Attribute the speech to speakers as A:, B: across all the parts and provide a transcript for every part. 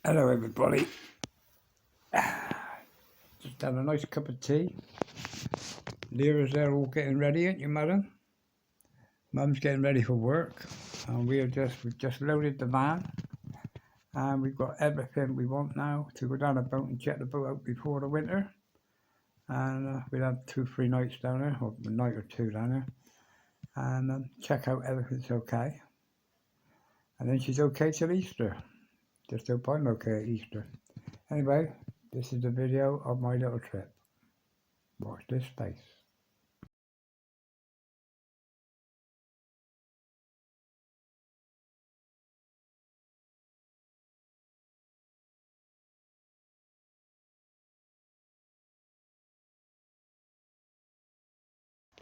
A: Hello everybody, just had a nice cup of tea. Lyra's there all getting ready, ain't you, madam? Mum's getting ready for work, and we've just loaded the van, and we've got everything we want now to go down a boat and check the boat out before the winter. And we'll have 2-3 nights down there, or a night or two down there, and check out everything's okay. And then she's okay till Easter. Just hope I'm okay at Easter. Anyway, this is the video of my little trip. Watch this space.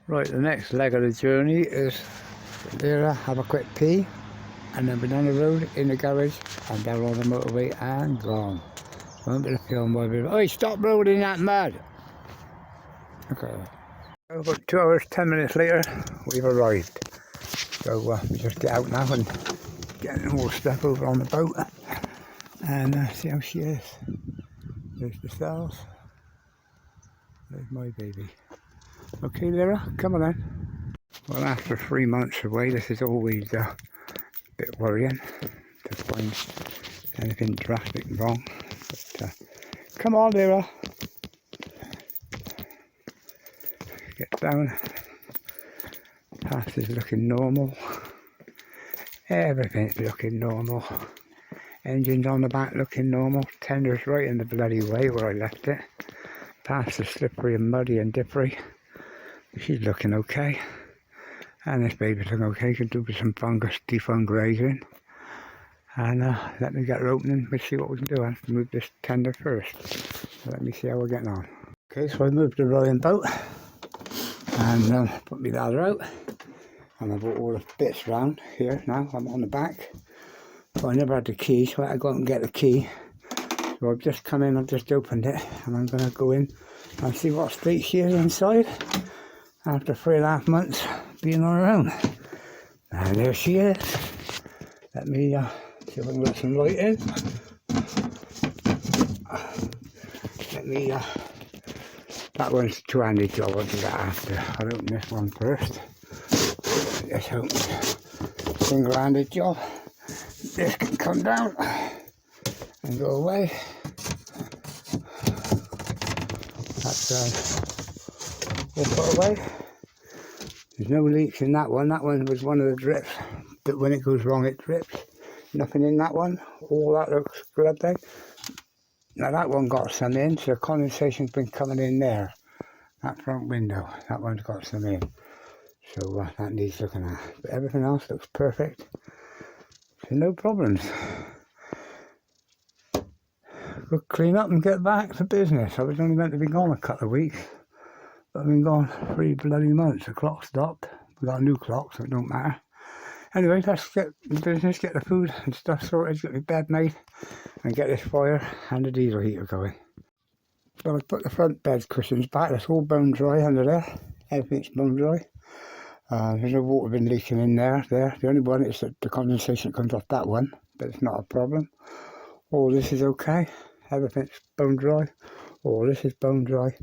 A: Right, the next leg of the journey is Lyra, have a quick pee, and then we're down the road, in the garage, and down on the motorway, and gone. Won't be the film by me. Oi, stop rolling that mud! Okay. About 2 hours, 10 minutes later, we've arrived. So we just get out now and get all the stuff over on the boat, and see how she is. There's the cells. There's my baby. Okay, Lyra, come on then. Well, after 3 months away, this is always a bit worrying to find anything drastic wrong. But come on, Lyra. Get down. Path is looking normal. Everything's looking normal. Engine's on the back looking normal. Tender's right in the bloody way where I left it. Paths are slippery and muddy and dippery. She's looking okay. And this baby's looking okay. Can do with some fungus defungrazing. And let me get her opening. We'll see what we can do. I have to move this tender first. So let me see how we're getting on. Okay, so I moved the rowing boat and put my ladder out. And I brought all the bits round here now. I'm on the back. But I never had the key, so I had to go out and get the key. So I've just come in, I've just opened it, and I'm going to go in and see what state she is inside after 3.5 months being on her own. And there she is. Let me see if I can get some light in. Let me, that one's a two-handed job, I'll do that after. I'll open this one first. Let's open single-handed job. This can come down and go away. That's all put away. There's no leaks in that one. That one was one of the drips, but when it goes wrong it drips. Nothing in that one. All that looks good there. Now that one got some in, so condensation's been coming in there. That front window, that one's got some in. So that needs looking at. But everything else looks perfect. So no problems. We'll clean up and get back to business. I was only meant to be gone a couple of weeks. But I've been gone 3 bloody months. The clock stopped. We got a new clock, so it don't matter. Anyway, let's get the business, get the food and stuff sorted, get my bed made, and get this fire and the diesel heater going. So I put the front bed cushions back. It's all bone dry under there. Everything's bone dry. There's no water been leaking in there. The only one is that the condensation comes off that one, but it's not a problem. All this is okay. Everything's bone dry. All this is bone dry.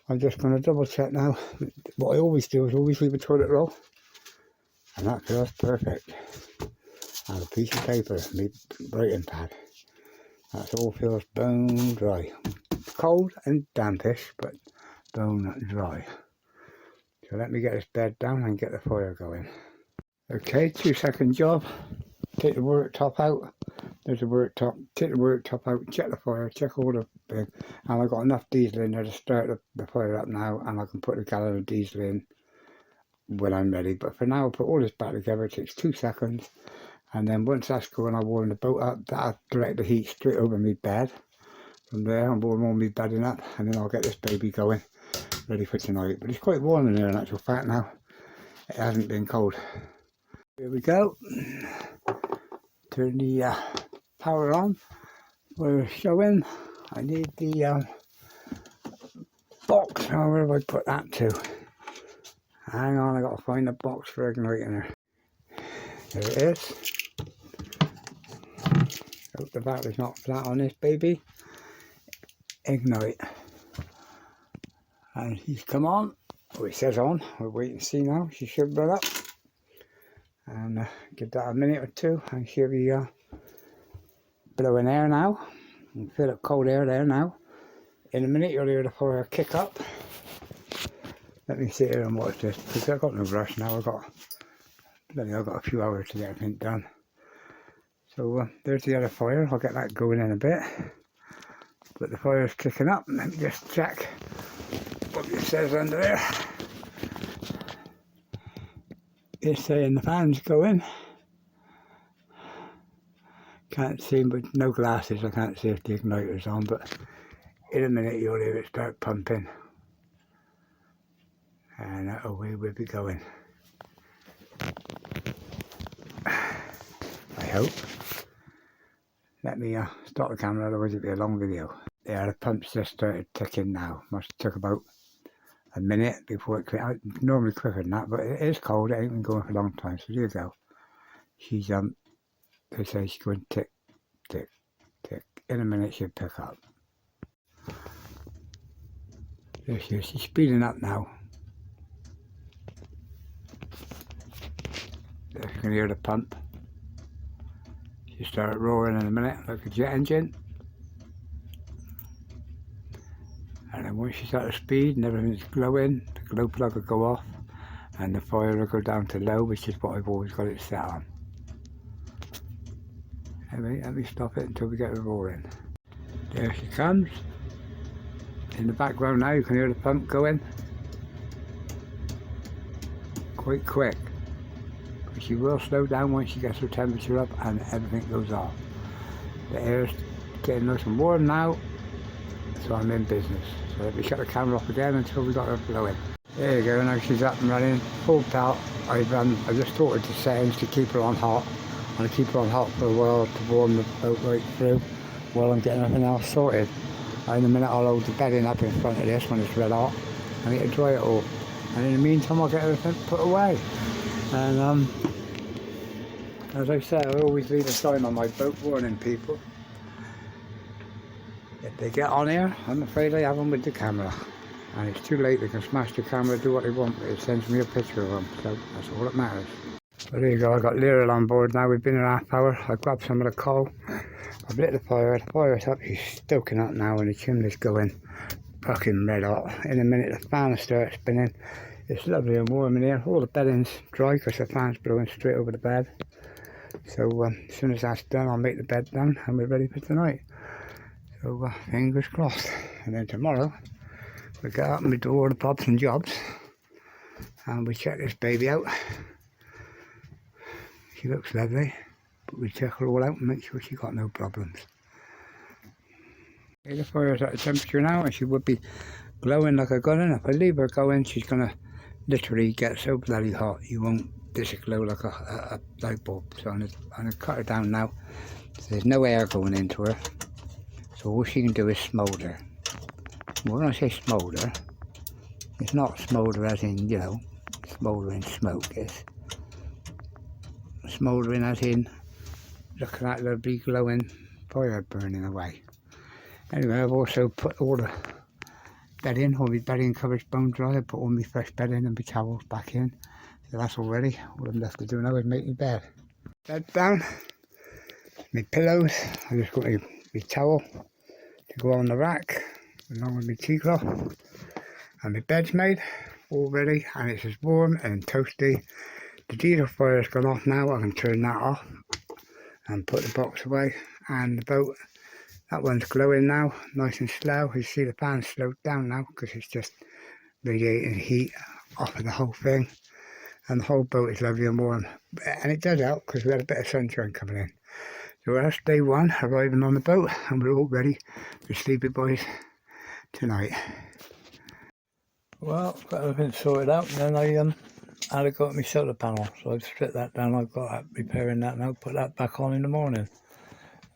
A: I'm just going to double check now. What I always do is always leave a toilet roll. And that feels perfect. And a piece of paper, my writing pad. That all feels bone dry. Cold and dampish, but bone dry. So let me get this bed down and get the fire going. Okay, 2-second job. Take the worktop out. There's the worktop. Take the worktop out, check the fire, check all the thing. And I've got enough diesel in there to start the fire up now, and I can put a gallon of diesel in when I'm ready. But for now, I'll put all this back together. It takes 2 seconds. And then once that's going, I'll warm the boat up. That'll direct the heat straight over my bed. From there, I'll warm all my bedding up, and then I'll get this baby going, ready for tonight. But it's quite warm in there in actual fact now. It hasn't been cold. Here we go. Turn the power on. We're showing. I need the box. Oh, where have I put that to? Hang on, I got to find the box for igniting her. There it is. the battery's not flat on this baby, ignite. And he's come on, well, it says on, we'll wait and see now. She should run up. And give that a minute or two and she'll be blowing air now. You can feel it cold air there now. In a minute you'll hear the fire kick up. Let me sit here and watch this because I've got no rush now. I've got a few hours to get everything done. So there's the other fire. I'll get that going in a bit. But the fire's kicking up. Let me just check what it says under there. It's saying the fan's going. Can't see, but no glasses. I can't see if the igniter's on. But in a minute you'll hear it start pumping. And away we'll be going. I hope. Let me stop the camera, otherwise it'll be a long video. Yeah, the pumps just started ticking now. Must have took about a minute before it quit. Normally quicker than that, but it is cold. It ain't been going for a long time. So there you go. She's they say she's going tick, tick, tick. In a minute she'll pick up. There she is. She's speeding up now. There you can hear the pump. She started roaring in a minute like a jet engine. And then once she started speed and everything's glowing, the glow plug will go off and the fire will go down to low, which is what I've always got it set on. Anyway, let me stop it until we get the roaring. There she comes. In the background now you can hear the pump going. Quite quick. But she will slow down once she gets her temperature up and everything goes off. The air's getting nice and warm now, so I'm in business. So let me shut the camera off again until we got her blowing. There you go, now she's up and running, full pelt. I just sorted the settings to keep her on hot. I'm going to keep her on hot for a while to warm the boat right through while I'm getting everything else sorted. In a minute I'll load the bedding up in front of this when it's red hot. I need to dry it all. And in the meantime I'll get everything put away. And as I said, I always leave a sign on my boat warning people. If they get on here, I'm afraid I have them with the camera. And it's too late, they can smash the camera, do what they want, but it sends me a picture of them, so that's all that matters. But there you go, I got Lyra on board now. We've been here half hour. I grabbed some of the coal. I've lit the fire's up, she's stoking up now and the chimney's going fucking red hot. In a minute the fan will start spinning. It's lovely and warm in here. All the bedding's dry because the fan's blowing straight over the bed. So as soon as that's done I'll make the bed down and we're ready for tonight. So fingers crossed. And then tomorrow we get up and we do all the bobs and jobs and we check this baby out. She looks lovely, but we check her all out and make sure she's got no problems. Okay, the fire's at the temperature now and she would be glowing like a gun, and if I leave her going she's gonna literally get so bloody hot you won't glow like a light bulb. So I'm gonna cut her down now so there's no air going into her, so all she can do is smoulder. Well, when I say smoulder, it's not smoulder as in, you know, smouldering smoke. It's smouldering as in looking at the big glowing fire burning away. Anyway, I've also put all the bedding, all my bedding covers bone dry. I put all my fresh bedding and my towels back in. So that's all ready. All I'm left to do now is make my bed. Bed down, my pillows. I just got my towel to go on the rack along with my tea cloth. And my bed's made, all ready, and it's as warm and toasty. The diesel fire's gone off now. I can turn that off and put the box away. And the boat, that one's glowing now, nice and slow. You see the fan's slowed down now because it's just radiating heat off of the whole thing. And the whole boat is lovely and warm. And it does help because we had a bit of sunshine coming in. So that's day one, arriving on the boat, and we're all ready for Sleepy Boys tonight. Well, got everything sorted out, and then I had to go at my solar panel, so I've stripped that down. I've got repairing that now, put that back on in the morning.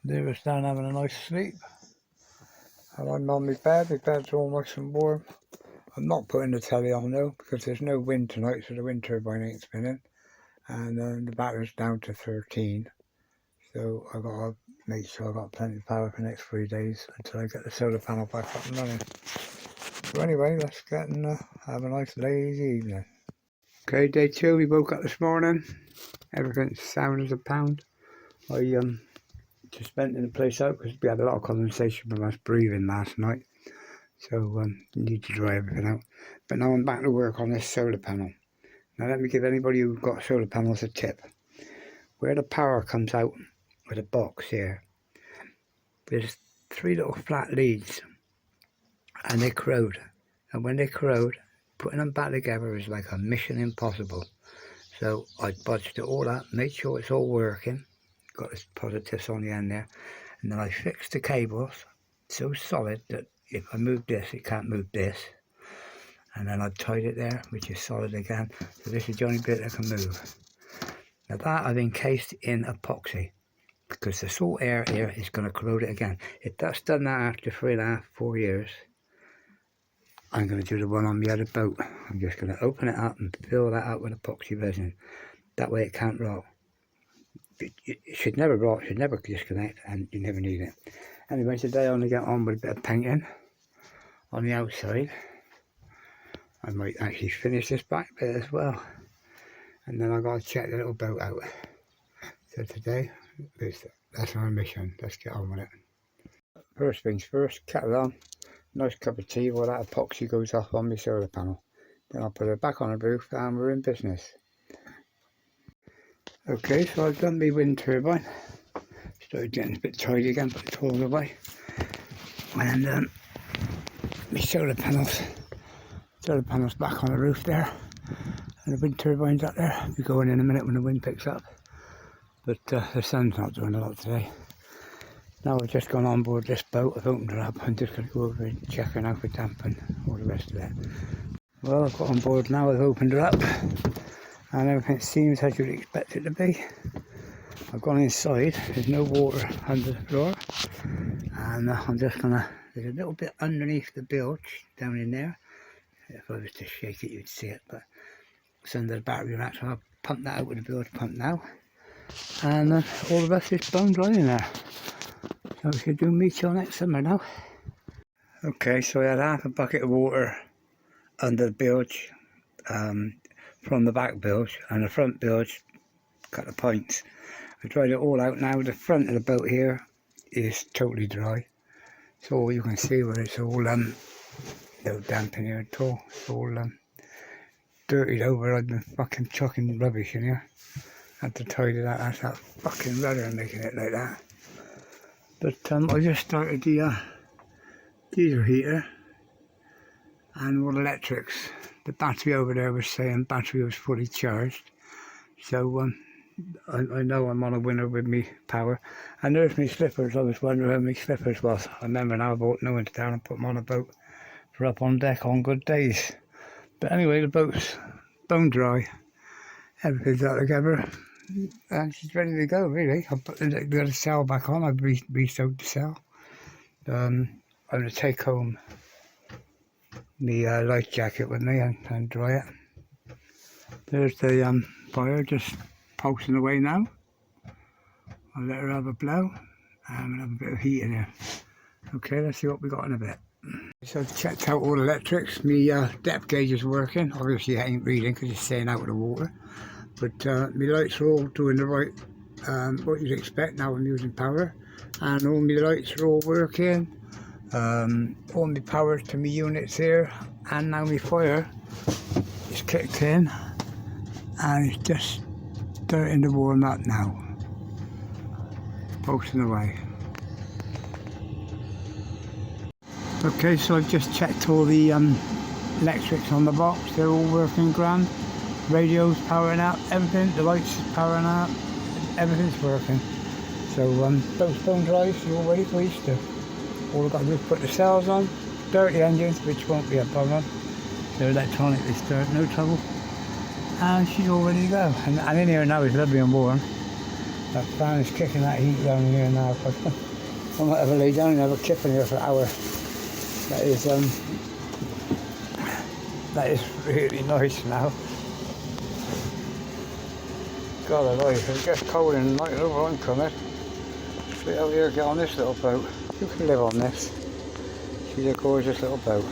A: Lyra's down having a nice sleep, and I'm on my bed. My bed's all nice and warm. I'm not putting the telly on though because there's no wind tonight, so the wind turbine ain't spinning, and the battery's down to 13. So I got make sure I've got plenty of power for the next 3 days until I get the solar panel back up and running. So anyway, let's get and have a nice lazy evening. Okay, day 2, we woke up this morning. Everything's sound as a pound. I just vented the place out because we had a lot of condensation from us breathing last night. So you need to dry everything out. But now I'm back to work on this solar panel. Now let me give anybody who's got solar panels a tip. Where the power comes out with a box here, there's 3 little flat leads and they corrode. And when they corrode, putting them back together is like a mission impossible. So I budged it all up, made sure it's all working. Got the positives on the end there. And then I fixed the cables so solid that if I move this, it can't move this. And then I tied it there, which is solid again. So this is the only bit that can move. Now that I've encased in epoxy, because the salt air here is going to corrode it again. If that's done that after 3.5, 4 years, I'm going to do the one on the other boat. I'm just going to open it up and fill that up with epoxy resin. That way it can't rot. It should never rot, should never disconnect, and you never need it. Anyway, today I only get on with a bit of painting on the outside. I might actually finish this back bit as well. And then I've got to check the little boat out. So today, that's our mission. Let's get on with it. First things first, kettle on. Nice cup of tea while that epoxy goes off on my solar panel. Then I'll put it back on the roof and we're in business. Okay, so I've done my wind turbine. Started getting a bit tidy again, put it all away. And my solar panels back on the roof there. And the wind turbine's up there. We'll be going in a minute when the wind picks up. But the sun's not doing a lot today. Now I've just gone on board this boat, I've opened her up. I'm just going to go over and check her now for damp and all the rest of it. Well, I've got on board now, I've opened her up. And everything seems as you'd expect it to be. I've gone inside, there's no water under the floor. And I'm just going to, there's a little bit underneath the bilge down in there. If I was to shake it, you'd see it, but it's under the battery rack, so I'll pump that out with the bilge pump now. And all the rest is bone dry in there. So we should do meat till next summer now. Okay, so I had half a bucket of water under the bilge from the back bilge, and the front bilge, a couple of pints. I dried it all out now. The front of the boat here is totally dry. So you can see where it's all no damp in here at all. It's all dirtied over. I've been fucking chucking rubbish in here. Had to tidy that. That's that fucking rudder making it like that. But I just started the diesel heater and all the electrics. The battery over there was saying battery was fully charged. So I know I'm on a winner with me power. And there's my slippers. I was wondering where my slippers was. I remember now I bought new ones down and put them on a boat for up on deck on good days. But anyway, the boat's bone dry. Everything's out together. And she's ready to go, really. I'll put the sail back on. I've re-soaked the sail. I'm going to take home the life jacket with me and dry it. There's the fire just pulsing away now. I'll let her have a blow and we'll have a bit of heat in here. Okay, let's see what we got in a bit. So I've checked out all the electrics. My depth gauge is working. Obviously it ain't reading because it's staying out of the water. But my lights are all doing the right, what you'd expect now I'm using power. And all my lights are all working. All my power to my units here. And now my fire is kicked in. And it's just starting to warm up now. Pulsing away. Okay, so I've just checked all the electrics on the box. They're all working grand. Radio's powering up, everything, the lights is powering up, everything's working. So both bone dry, so all ready for Easter. All I've got to do is put the cells on, start the engines, which won't be a problem. They're electronically start, no trouble. And she's all ready to go. And in here now it's lovely and warm. That fan is kicking that heat down in here now. I might have a lay down and have a kip in here for an hour. That is really nice now. God alive, it gets cold in the night over, I'm coming. flit out here, get on this little boat. You can live on this. She's a gorgeous little boat.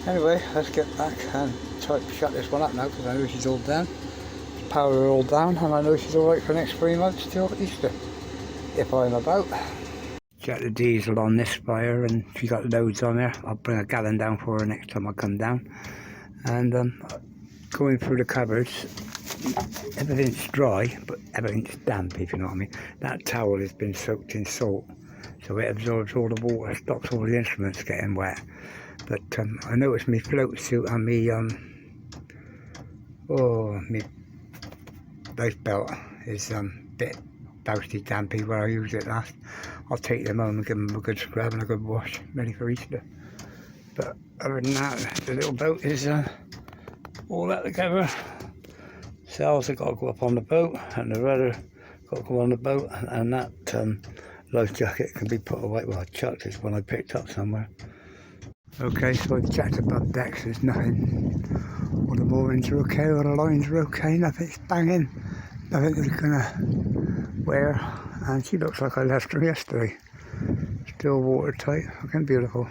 A: Anyway, let's get back and try to shut this one up now because I know she's all down. Power her all down, and I know she's alright for the next 3 months till Easter, if I'm about. Check the diesel on this fire, and she got loads on there. I'll bring a gallon down for her next time I come down. And going through the cupboards, everything's dry, but everything's damp, if you know what I mean. That towel has been soaked in salt, so it absorbs all the water, stops all the instruments getting wet. But I noticed my float suit and me life belt is a bit bousty dampy where I used it last. I'll take them home and give them a good scrub and a good wash, ready for Easter. But other than that, the little boat is all that together. Sails have got to go up on the boat, and the rudder got to go on the boat, and that life jacket can be put away. Well, I chucked this one I picked up somewhere. Okay, so I've checked above decks, there's nothing. All the moorings are okay, all the lines are okay, nothing's banging, nothing is gonna wear, and she looks like I left her yesterday. Still watertight, looking beautiful.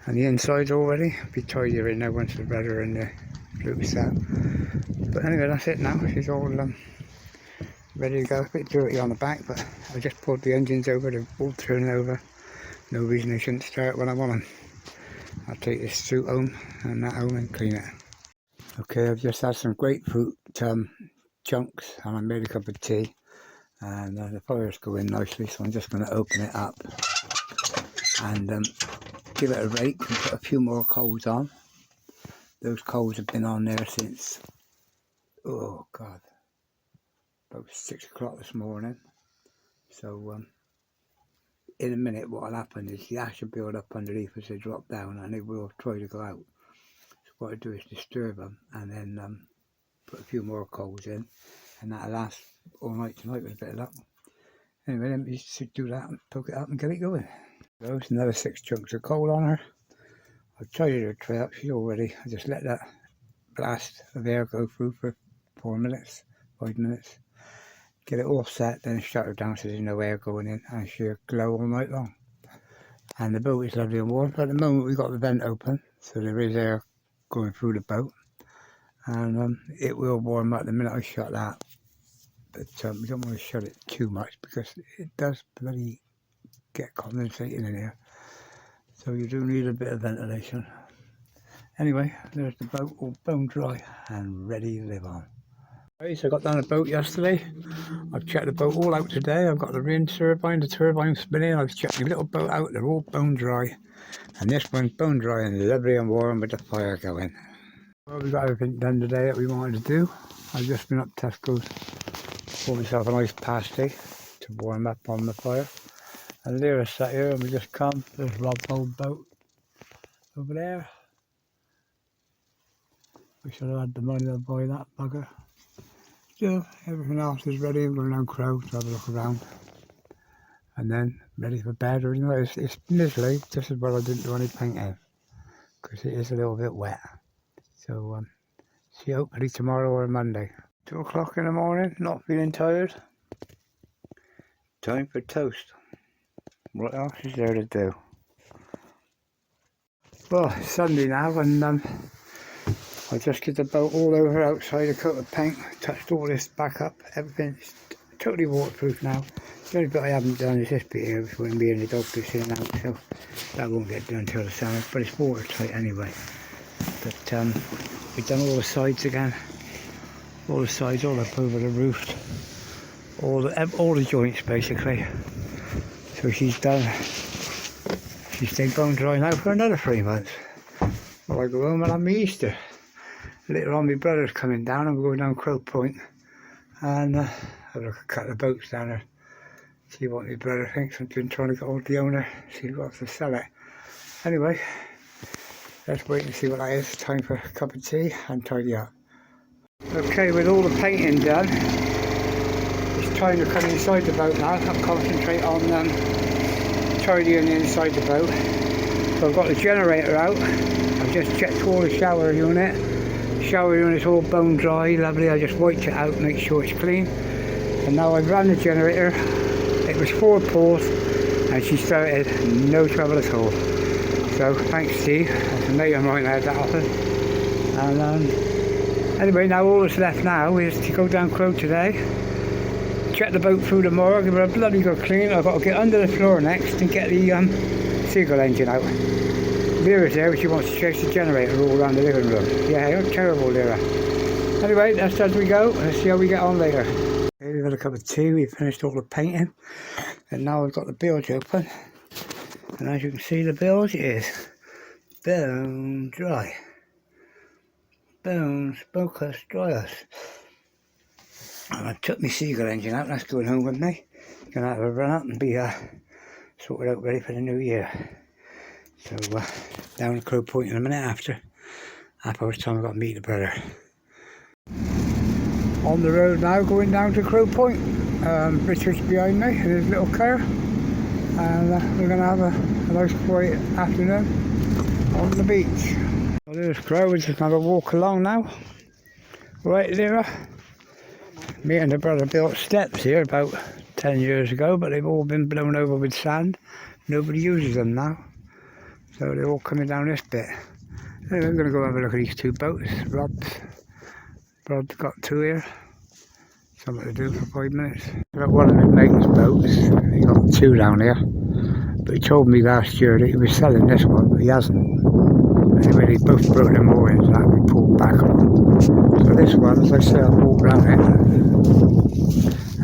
A: And the inside's already, be tidier in there once the rudder and the float's out. But anyway, that's it now, she's all ready to go. A bit dirty on the back, but I just pulled the engines over, they're all turning over. No reason they shouldn't start when I want them. I'll take this suit home and that home and clean it. Okay, I've just had some grapefruit chunks and I made a cup of tea, and the fire's going nicely, so I'm just going to open it up and give it a rake and put a few more coals on. Those coals have been on there since, oh God, about 6 o'clock this morning. So in a minute what will happen is the ash will build up underneath as they drop down, and it will try to go out. So what I do is disturb them and then put a few more coals in, and that'll last all night tonight with a bit of luck. Anyway, let me just do that and poke it up and get it going. There's another 6 chunks of coal on her. I've tidied her tray up, she's all ready. I just let that blast of air go through for 4 minutes, 5 minutes. Get it all set, then shut her down so there's no air going in, and she'll glow all night long. And the boat is lovely and warm. At the moment we've got the vent open, so there is air going through the boat, and it will warm up the minute I shut that. But we don't want to shut it too much because it does bloody get condensating in here, so you do need a bit of ventilation. Anyway, there's the boat all bone dry and ready to live on. So I got down the boat yesterday. I've checked the boat all out today. I've got the wind turbine, the turbine spinning. I've checked the little boat out, they're all bone dry. And this one's bone dry and lovely and warm with the fire going. Well, we've got everything done today that we wanted to do. I've just been up Tesco's, bought myself a nice pasty to warm up on the fire. And Lyra sat here and we just come. There's Rob's old boat over there. We should have had the money to buy that bugger. Still, everything else is ready. I'm going down Crow to have a look around, and then ready for bed. Or, you know, it's miserly. Just as well I didn't do any painting because it is a little bit wet. So see you hopefully tomorrow or Monday. 2 o'clock in the morning, not feeling tired. Time for toast. What else is there to do? Well, it's Sunday now, and I just did the boat all over outside, a coat of paint, touched all this back up, everything's totally waterproof now. The only bit I haven't done is this bit here, which wouldn't be in the dog fish in and out, so that won't get done till the summer, but it's watertight anyway. But we've done all the sides again, all the sides, all up over the roof, all the joints basically. So she's done, she's stayed bone dry now for another 3 months. Well, I go home and have my Easter. Later on my brother's coming down and we're going down Crow Point and have a look at a couple of boats down there. See what my brother thinks. I've been trying to get hold of the owner, see who wants to sell it. Anyway, let's wait and see what that is. Time for a cup of tea and tidy up. Okay, with all the painting done, it's time to come inside the boat now. I'll concentrate on tidying the inside the boat. So I've got the generator out. I've just checked all the shower unit. Shower unit's all bone dry, lovely. I just wiped it out, make sure it's clean. And now I've run the generator It was 4 pulls and she started no trouble at all. So thanks Steve, that's a mate of mine had that often. And anyway, now all that's left now is to go down Crow today, check the boat through tomorrow, give her a bloody good clean. I've got to get under the floor next and get the seagull engine out. Lyra's there, but she wants to chase the generator all around the living room. Yeah, you're terrible, Lyra. Anyway, that's as we go. Let's see how we get on later. Okay, we've had a cup of tea, we've finished all the painting, and now we've got the bilge open. And as you can see, the bilge is bone dry. Bone smokeless dryers. And I took my seagull engine out, that's going home with me. Gonna have a run up and be sorted out ready for the new year. So down to Crow Point in a minute after hours time I've got to meet the brother. On the road now going down to Crow Point. Richard's behind me in his little car. And we're going to have a nice quiet afternoon on the beach. Well, there's Crow, we're just going to have a walk along now. Right Lyra. Me and the brother built steps here about 10 years ago, but they've all been blown over with sand. Nobody uses them now. So they're all coming down this bit. Anyway, I'm going to go have a look at these 2 boats. Rod's got 2 here. Something to do for 5 minutes. I've got one of his mate's boats. He got 2 down here. But he told me last year that he was selling this one, but he hasn't. Anyway, they both broke their moorings and had to be pulled back on. So this one, as I say, I'll walk around it.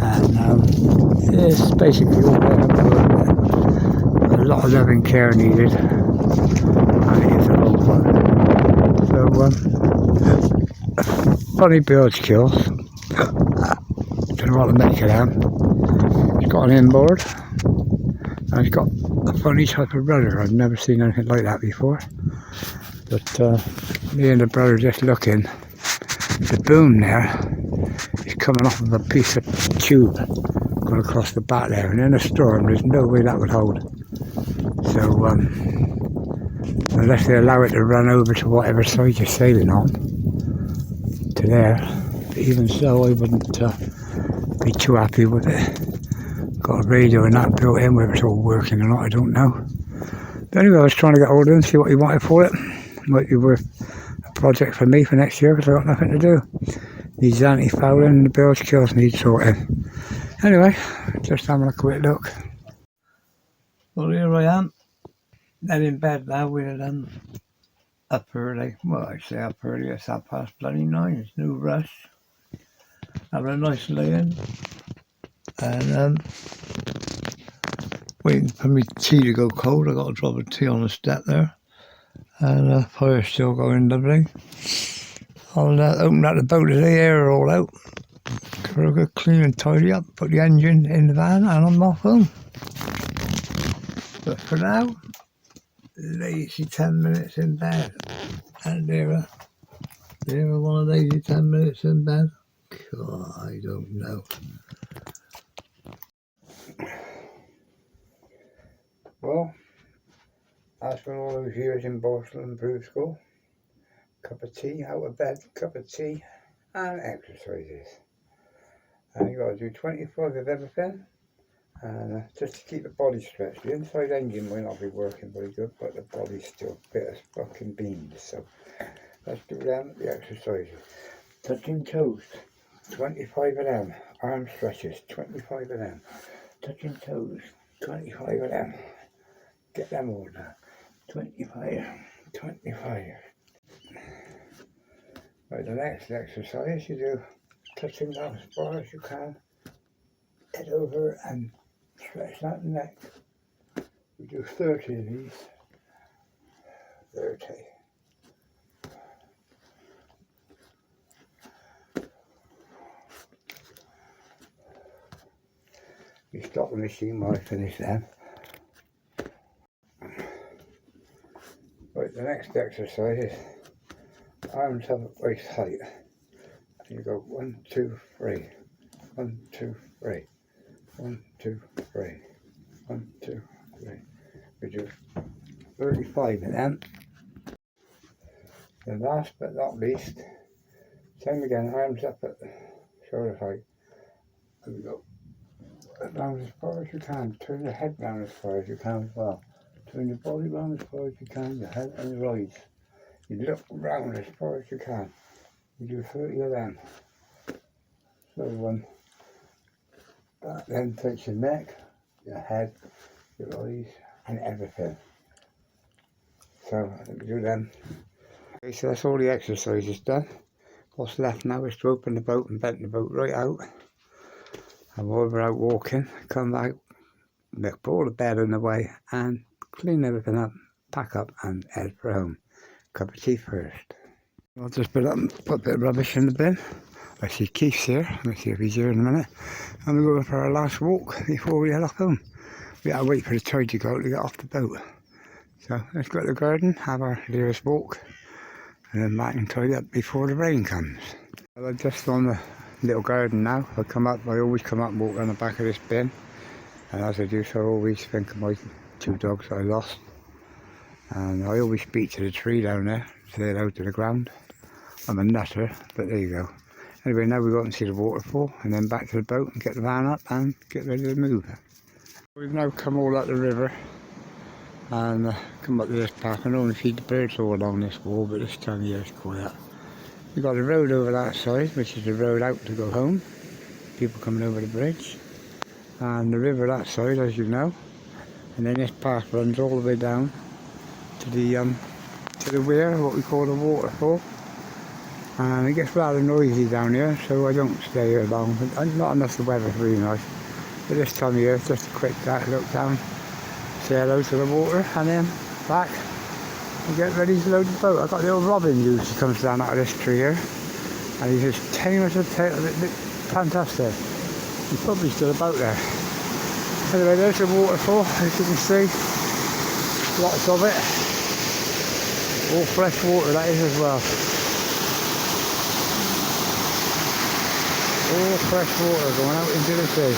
A: And it's basically all there. A lot of loving care needed. And it is an old one. So, funny bilge kills. Don't know what to make of them. It's got an inboard. And it's got a funny type of rudder. I've never seen anything like that before. But me and the brother just looking. The boom there is coming off of a piece of tube going across the back there. And in a storm, there's no way that would hold. So, unless they allow it to run over to whatever side you're sailing on, to there. But even so, I wouldn't be too happy with it. Got a radio and that built in, whether it's all working or not, I don't know. But anyway, I was trying to get hold of him, see what he wanted for it. Might be worth a project for me for next year, because I've got nothing to do. Needs anti-fouling and the bilge kills need sorting. Anyway, just having a quick look. Well, here I am. Then in bed now with up early. Well, I say up early, it's 9:30. It's no rush. Having a nice lay-in. And waiting for my tea to go cold. I got a drop of tea on the step there. And fire's still going lovely. I'll open up the boat as the air all out. Give her a good clean and tidy up. Put the engine in the van and I'm off home. But for now, lazy 10 minutes in bed. And Lyra, one of lazy 10 minutes in bed. God, I don't know. Well, after all those years in Borstal and Brew School, cup of tea, out of bed, cup of tea, and exercises. And you got to do 25 of everything. And just to keep the body stretched. The inside engine might not be working very good, but the body's still bit of fucking beans. So let's do them, the exercises. Touching toes, 25 of them. Arm stretches, 25 of them. Touching toes, 25 of them. Get them all done. 25. Right, the next exercise you do touching down as far as you can. Head over and stretch that neck. We do 30 of these. 30. You stop the machine while I finish them. Right, the next exercise is arms up at waist height. And you go 1, 2, 3. 1, 2, 3. 1, 2, 3. 1, 2, 3. We do 35 of them. And last but not least, same again, arms up at shoulder height. And we go round as far as you can. Turn your head round as far as you can as well. Turn your body round as far as you can, your head and your eyes. You look round as far as you can. You do 30 of them. So that then takes your neck, your head, your eyes and everything. So let me do them. Okay, so that's all the exercises done. What's left now is to open the boat and bend the boat right out. And while we're out walking, come back, put all the bed in the way and clean everything up, pack up and head for home. Cup of tea first. I'll just put a bit of rubbish in the bin. I see Keith's here. Let me see if he's here in a minute. And we're going for our last walk before we head off home. We gotta wait for the tide to go out to get off the boat. So let's go to the garden, have our nearest walk, and then back and tidy up before the rain comes. Well, I'm just on the little garden now. I always come up and walk around the back of this bin. And as I do so, I always think of my 2 dogs that I lost. And I always speak to the tree down there, say it out to the ground. I'm a nutter, but there you go. Anyway, now we go out and see the waterfall, and then back to the boat and get the van up and get ready to move. We've now come all up the river and come up to this path. I normally feed the birds all along this wall, but this time of year it's quiet. We've got the road over that side, which is the road out to go home. People coming over the bridge. And the river that side, as you know. And then this path runs all the way down to the weir, what we call the waterfall. And it gets rather noisy down here, so I don't stay here long. Not unless the weather's really nice. But this time of year, it's just a quick look down, say hello to the water, and then back and get ready to load the boat. I've got the old robin goose who comes down out of this tree here, and he's as tame as a tail. Fantastic. He's probably still about there. Anyway, there's the waterfall, as you can see. Lots of it. All fresh water that is as well. All fresh water going out into the sea.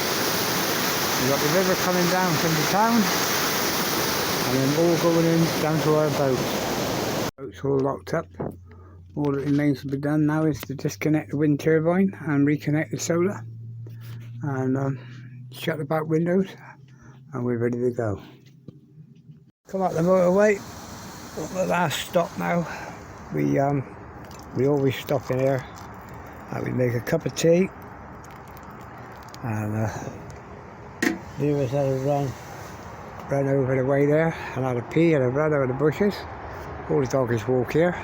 A: We've got the river coming down from the town, and then all going in down to our boat. Boat's all locked up. All that remains to be done now is to disconnect the wind turbine and reconnect the solar, and shut the back windows, and we're ready to go. Come up the motorway. The last stop now. We always stop in here. We make a cup of tea, and Lewis had a run over the way there, and had a pee and a run over the bushes. All the doggies walk here,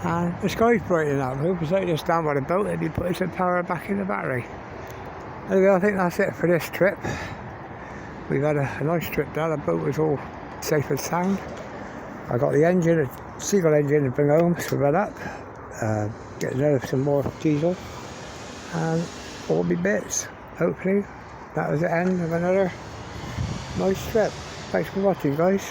A: and the sky's brightening up. I hope it's like this down by the boat, they'd be putting some power back in the battery. Anyway, I think that's it for this trip. We've had a nice trip down. The boat was all safe and sound. I got the engine, a Seagull engine to bring home to run up. Get some more diesel, and all my bits. Hopefully that was the end of another nice trip. Thanks for watching, guys.